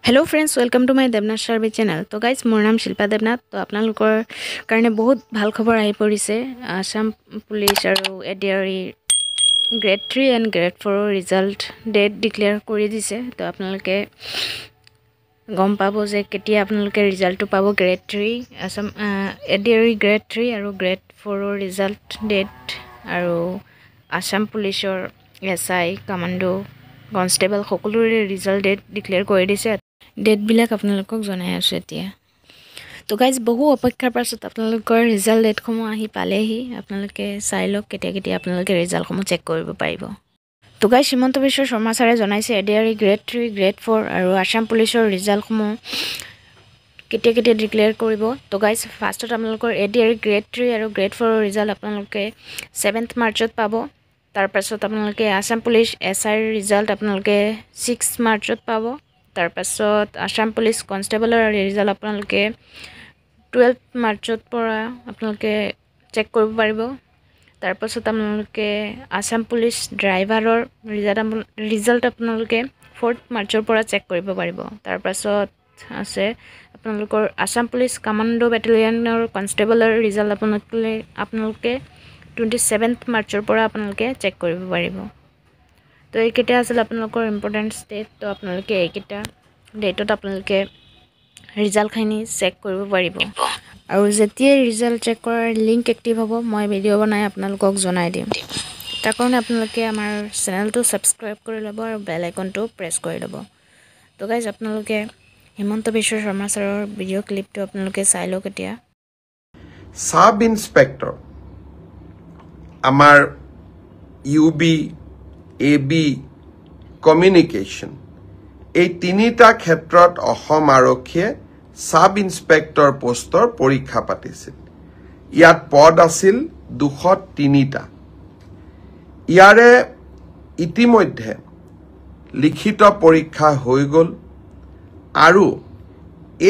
Hello friends welcome to my Devnath survey channel. तो guys मोर नाम शिल्पा देवनाथ। तो आपनालोकर कारणे बहुत ভাল खबर आहि परिছে। आसाम पुलिस और ADRE grade 3 and grade 4 result date declare কৰি দিছে। तो आपनालोके गम पाबो जे केতিয়া आपनालोके रिजल्टটো पाबो ग्रेड 3 आसाम एडीआरई ग्रेड 3 और ग्रेड 4 रिजल्ट डेट और Assam Pulitzer SI commando constable সকলোৰে रिजल्ट डेट डिक्लेयर কৰি দিছে। डेट बिलाक आपनालोকক जनाय आছো এতিয়া। तो गाइज बहु अपेक्षार पाছত आपनालोকৰ रिजल्ट डेट खमु आहि पालेहि। आपनालोके চাই লওক কেতিয়া কেতিয়া आपनालोके रिजल्ट खमु চেক কৰিব পাৰিব। तो गाइज হিমন্ত বিশ্ব শৰ্মা ছাৰে জনাইছে এডিআৰই গ্ৰেড 3 গ্ৰেড 4 আৰু আসাম পুলিচৰ रिजल्ट खमु কেতিয়া কেতিয়া ডিক্লেয়াৰ কৰিব। तो गाइज ফাৰ্ষ্টত आपनालोকৰ এডিআৰই গ্ৰেড 3 আৰু গ্ৰেড 4 रिजल्ट आपनालोके 7th मार्चत পাব। তাৰ পাছত आपनालोके আসাম পুলিচ এসআই रिजल्ट आपनालोके 6 मार्चत পাব। तार पाছত आसाम पुलिस कन्स्टेबलर रिजल्ट आपनालोके 12 मार्चत পৰা आपनालोके चेक কৰিব পাৰিব। तार पाছত आपनालोके आसाम पुलिस ड्राइभारर रिजल्ट आपनालोके 4th मार्चर পৰা चेक কৰিব পাৰিব। तार पाছত আছে आपनालोকৰ आसाम पुलिस कमांडो बेटालियनर कन्स्टेबलर रिजल्ट आपनालोके 27th मार्चर পৰা आपनालोके चेक কৰিব পাৰিব। तो এইকেইটা আছিল আপোনালোকৰ ইম্পৰ্টেন্ট ষ্টেট। তো আপোনালোকে এইকেইটা ডেটত আপোনালোকে ৰিজাল্টখিনি চেক কৰিব পাৰিব। আৰু যেতিয়া ৰিজাল্ট চেক কৰাৰ লিংক এক্টিভ হ'ব মই ভিডিঅ' বনাই আপোনালোকক জনাই দিম। তাৰ কাৰণে আপোনালোকে আমাৰ চেনেলটো সাবস্ক্ৰাইব কৰি ল'ব আৰু বেল আইকনটো প্ৰেছ কৰি ল'ব। তো গাইজ আপোনালোকে হিমন্ত বিশ্ব শৰ্মা ছাৰৰ ভিডিঅ' ক্লিপটো আপোনালোকে চাই লওক এতিয়া। সাব ইন্সপেক্টৰ আমাৰ ইউবি এবি কমিউনিকেশ্যন এই তিনিটা ক্ষেত্ৰত অসম আৰক্ষীয়ে সাব ইন্সপেক্টৰ পোষ্টৰ পৰীক্ষা পাতিছিল। ইয়াত পদ আছিল 203টা। ইয়াৰে ইতিমধ্যে লিখিত পৰীক্ষা হৈ গ'ল আৰু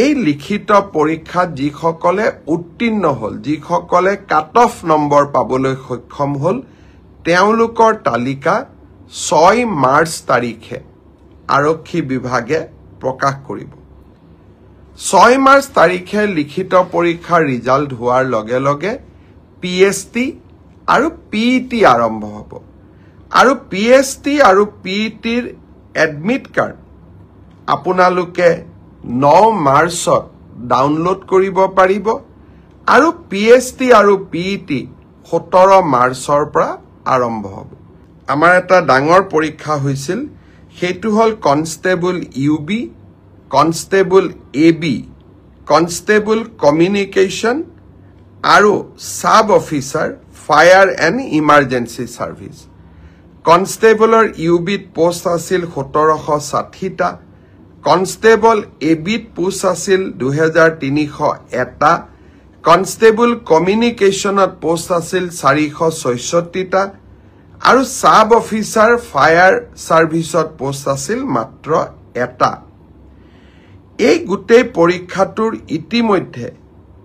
এই লিখিত পৰীক্ষাত যিসকলে উত্তীৰ্ণ হ'ল, যিসকলে কাট অফ নম্বৰ পাবলৈ সক্ষম হ'ল, তেওঁলোকৰ তালিকা 6 মাৰ্চ তাৰিখে আৰক্ষী বিভাগে প্ৰকাশ কৰিব। 6 মাৰ্চ তাৰিখে লিখিত পৰীক্ষাৰ ৰিজাল্ট হোৱাৰ লগে লগে পিএছটি আৰু পিইটি আৰম্ভ হ'ব। আৰু পিএছটি আৰু পিইটিৰ এডমিট কাৰ্ড আপোনালোকে 9 মাৰ্চত ডাউনলোড কৰিব পাৰিব আৰু পিএছটি আৰু পিইটি 17 মাৰ্চৰ পৰা আৰম্ভ হ'ব। আমাৰ এটা ডাঙৰ পৰীক্ষা হৈছিল, সেইটো হ'ল constable UB, constable AB, constable communication আৰু sub officer fire and emergency service. কনষ্টেবলৰ ইউবিত পোষ্ট আছিল 1760টা, কনষ্টেবল এবিত পোষ্ট আছিল 2301টা, কনষ্টেবল কমিউনিকেশ্যনত পোষ্ট আছিল 466টা আৰু সাব অফিচাৰ ফায়াৰ সাৰ্ভিসত পোষ্ট আছিল মাত্ৰ এটা। এই গোটেই পৰীক্ষাটোৰ ইতিমধ্যে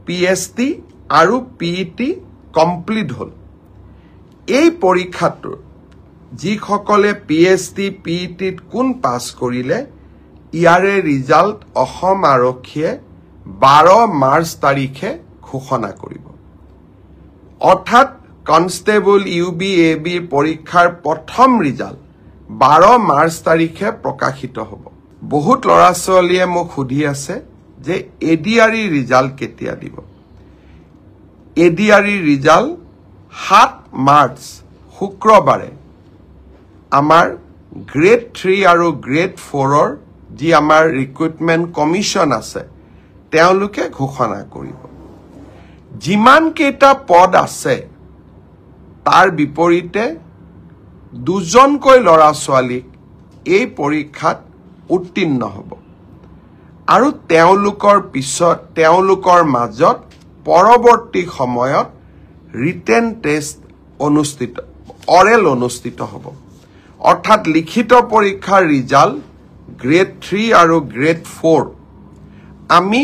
পিএছটি আৰু পিইটি কমপ্লিট হ'ল। এই পৰীক্ষাটোৰ যিসকলে পিএছটি পিইটিত কোন পাছ কৰিলে ইয়াৰে ৰিজাল্ট অসম আৰক্ষীয়ে 12 মাৰ্চ তাৰিখে ঘোষণা কৰিব। অৰ্থাৎ কনষ্টেবল ইউবি এবি পৰীক্ষাৰ প্ৰথম ৰিজাল্ট 12 মাৰ্চ তাৰিখে প্ৰকাশিত হ'ব। বহুত ল'ৰা ছোৱালীয়ে মোক সুধি আছে যে এডিআৰই ৰিজাল্ট কেতিয়া দিব। এডিআৰই ৰিজাল্ট 7 মাৰ্চ শুক্ৰবাৰে আমাৰ গ্ৰেড 3 আৰু গ্ৰেড 4ৰ যি আমাৰ ৰিক্ৰুটমেণ্ট কমিশ্যন আছে তেওঁলোকে ঘোষণা কৰিব। যিমান কেইটা পদ আছে তাৰ বিপৰীতে 2জনকৈ ল'ৰা ছোৱালীক এই পৰীক্ষাত উত্তীৰ্ণ হ'ব আৰু তেওঁলোকৰ মাজত পৰৱৰ্তী সময়ত ৰিটেন টেষ্ট অৰেল অনুষ্ঠিত হ'ব। অৰ্থাৎ লিখিত পৰীক্ষাৰ ৰিজাল্ট গ্ৰেড 3 আৰু গ্ৰেড 4 আমি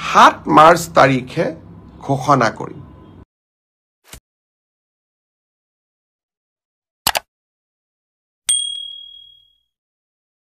7 মাৰ্চ তাৰিখে ঘোষণা কৰিম।